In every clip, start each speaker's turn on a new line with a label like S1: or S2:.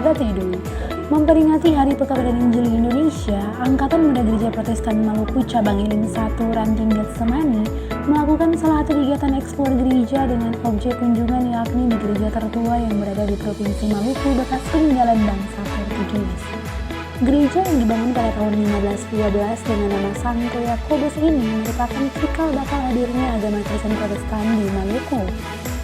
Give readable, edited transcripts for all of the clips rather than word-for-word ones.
S1: Jaga Tidu. Memperingati Hari Pekabaran Injil Indonesia, Angkatan Muda Gereja Protestan Maluku Cabang Ilim 1 Ranting Getsemani melakukan salah satu kegiatan eksplor gereja dengan objek kunjungan yakni di gereja tertua yang berada di Provinsi Maluku bekas peninggalan bangsa Portugis. Gereja yang dibangun pada tahun 1512 dengan nama Santo Yakobus ini merupakan cikal bakal hadirnya agama Kristen Protestan di Maluku.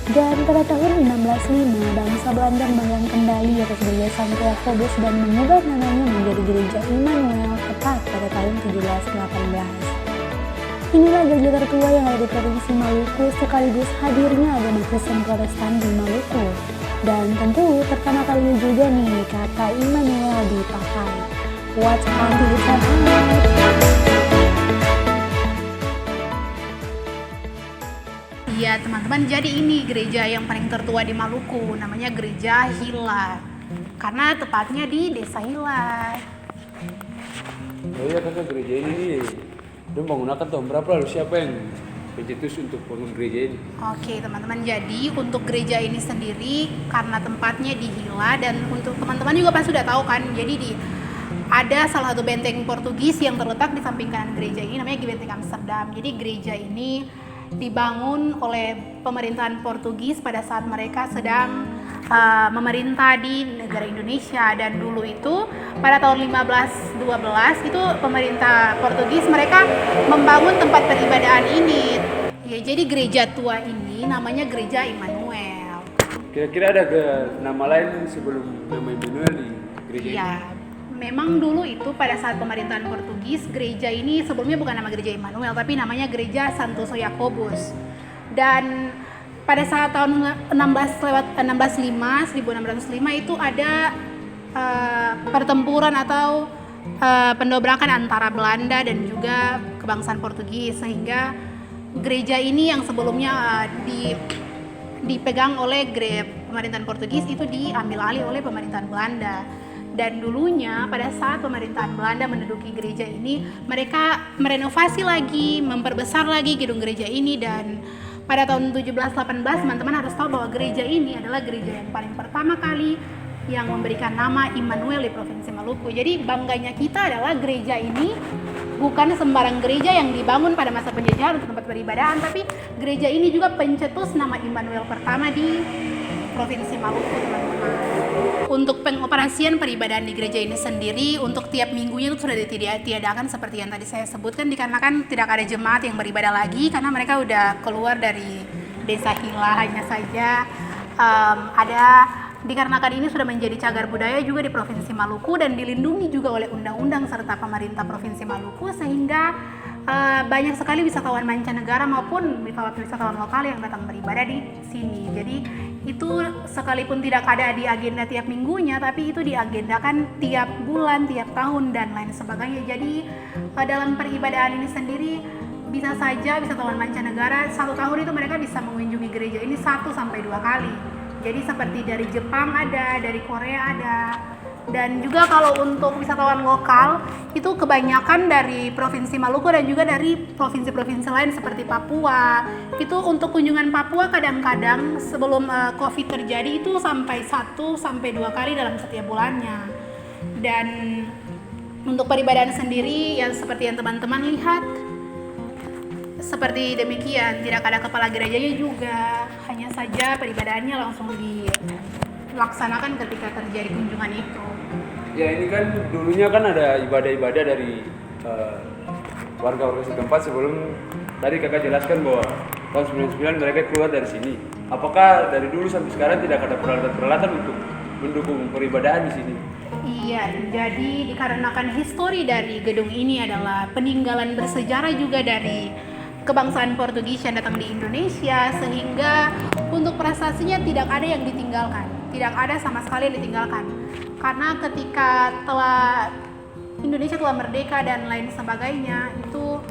S1: Dan pada tahun 1605, bangsa Belanda memegang kembali atas gereja Santo Yakobus dan mengubah namanya menjadi Gereja Immanuel tepat pada tahun 1718. Inilah gereja tertua yang ada di Provinsi Maluku sekaligus hadirnya agama Kristen Protestan di Maluku. Dan tentu pertama kalinya juga nih kata Immanuel dipakai. What's on the
S2: Iya teman-teman, jadi ini gereja yang paling tertua di Maluku, namanya Gereja Hila. Karena tepatnya di Desa Hila.
S3: Oh iya kakak, gereja ini dia menggunakan tahun berapa lalu, siapa yang pencetus untuk bangun gereja ini?
S2: Oke teman-teman, jadi untuk gereja ini sendiri karena tempatnya di Hila, dan untuk teman-teman juga pasti sudah tahu kan, jadi ada salah satu benteng Portugis yang terletak di samping kanan gereja ini, namanya Benteng Amsterdam. Jadi gereja ini dibangun oleh pemerintahan Portugis pada saat mereka sedang memerintah di negara Indonesia, dan dulu itu pada tahun 1512 itu pemerintah Portugis mereka membangun tempat peribadahan ini. Ya, jadi gereja tua ini namanya Gereja Immanuel.
S3: Kira-kira ada nama lain sebelum nama Immanuel di gereja ini?
S2: Ya, memang dulu itu pada saat pemerintahan Portugis, gereja ini sebelumnya bukan nama Gereja Immanuel, tapi namanya Gereja Santo Yakobus. Dan pada saat tahun 1605 itu ada pertempuran atau pendobrakan antara Belanda dan juga kebangsaan Portugis, sehingga gereja ini yang sebelumnya dipegang oleh pemerintahan Portugis itu diambil alih oleh pemerintahan Belanda. Dan dulunya pada saat pemerintahan Belanda menduduki gereja ini, mereka merenovasi lagi, memperbesar lagi gedung gereja ini. Dan pada tahun 1718 teman-teman harus tahu bahwa gereja ini adalah gereja yang paling pertama kali yang memberikan nama Immanuel di Provinsi Maluku. Jadi bangganya kita adalah gereja ini bukan sembarang gereja yang dibangun pada masa penjajahan untuk tempat peribadahan, tapi gereja ini juga pencetus nama Immanuel pertama di Provinsi Maluku, teman-teman. Untuk pengoperasian peribadahan di gereja ini sendiri, untuk tiap minggunya itu sudah ditiadakan seperti yang tadi saya sebutkan, dikarenakan tidak ada jemaat yang beribadah lagi karena mereka udah keluar dari Desa Hila. Hanya saja dikarenakan ini sudah menjadi cagar budaya juga di Provinsi Maluku dan dilindungi juga oleh undang-undang serta pemerintah Provinsi Maluku, sehingga banyak sekali wisatawan mancanegara maupun wisatawan lokal yang datang beribadah di sini. Jadi itu sekalipun tidak ada di agenda tiap minggunya, tapi itu diagendakan tiap bulan, tiap tahun dan lain sebagainya. Jadi dalam peribadahan ini sendiri bisa saja wisatawan mancanegara satu tahun itu mereka bisa mengunjungi gereja ini 1 sampai 2 kali. Jadi seperti dari Jepang ada, dari Korea ada. Dan juga kalau untuk wisatawan lokal itu kebanyakan dari Provinsi Maluku dan juga dari provinsi-provinsi lain seperti Papua. Itu untuk kunjungan Papua kadang-kadang sebelum Covid terjadi itu sampai 1 sampai 2 kali dalam setiap bulannya. Dan untuk peribadahan sendiri yang seperti yang teman-teman lihat seperti demikian, tidak ada kepala gerejanya juga, hanya saja peribadahannya langsung dilaksanakan ketika terjadi kunjungan itu.
S3: Ya ini kan dulunya kan ada ibadah-ibadah dari warga-warga setempat sebelum tadi kakak jelaskan bahwa tahun 99 mereka keluar dari sini. Apakah dari dulu sampai sekarang tidak ada peralatan-peralatan untuk mendukung peribadahan di sini?
S2: Iya, jadi dikarenakan histori dari gedung ini adalah peninggalan bersejarah juga dari kebangsaan Portugis yang datang di Indonesia, sehingga untuk prestasinya tidak ada yang ditinggalkan, tidak ada sama sekali yang ditinggalkan. Karena ketika Indonesia telah merdeka dan lain sebagainya, itu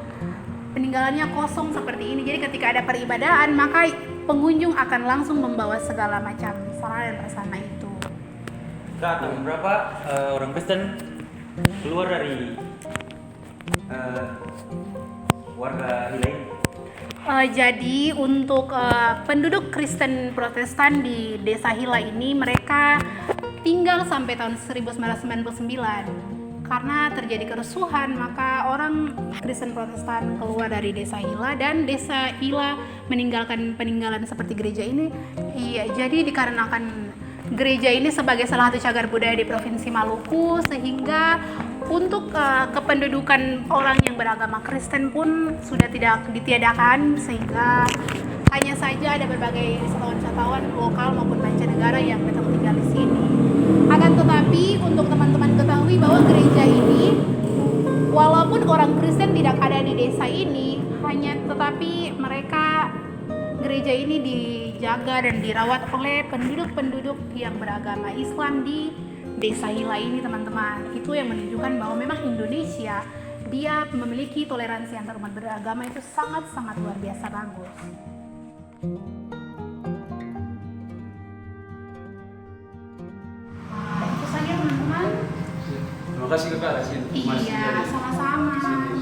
S2: peninggalannya kosong seperti ini. Jadi ketika ada peribadahan, maka pengunjung akan langsung membawa segala macam sarana dan prasarana itu.
S4: Kak, tahun berapa orang Kristen keluar dari warga Hila ini?
S2: Jadi untuk penduduk Kristen Protestan di Desa Hila ini, mereka tinggal sampai tahun 1999. Karena terjadi kerusuhan, maka orang Kristen Protestan keluar dari desa Hila, dan desa Hila meninggalkan peninggalan seperti gereja ini. Iya, jadi dikarenakan gereja ini sebagai salah satu cagar budaya di Provinsi Maluku, sehingga untuk kependudukan orang yang beragama Kristen pun sudah tidak ditiadakan, sehingga hanya saja ada berbagai wisatawan-wisatawan lokal maupun mancanegara yang datang tinggal di sini. Akan tetapi untuk teman-teman ketahui bahwa gereja ini, walaupun orang Kristen tidak ada di desa ini, hanya tetapi gereja ini dijaga dan dirawat oleh penduduk-penduduk yang beragama Islam di desa Hila ini, teman-teman. Itu yang menunjukkan bahwa memang Indonesia dia memiliki toleransi antar umat beragama itu sangat-sangat luar biasa bagus. Itu saja, teman-teman.
S3: Terima kasih kakak,
S2: Iya, sama-sama.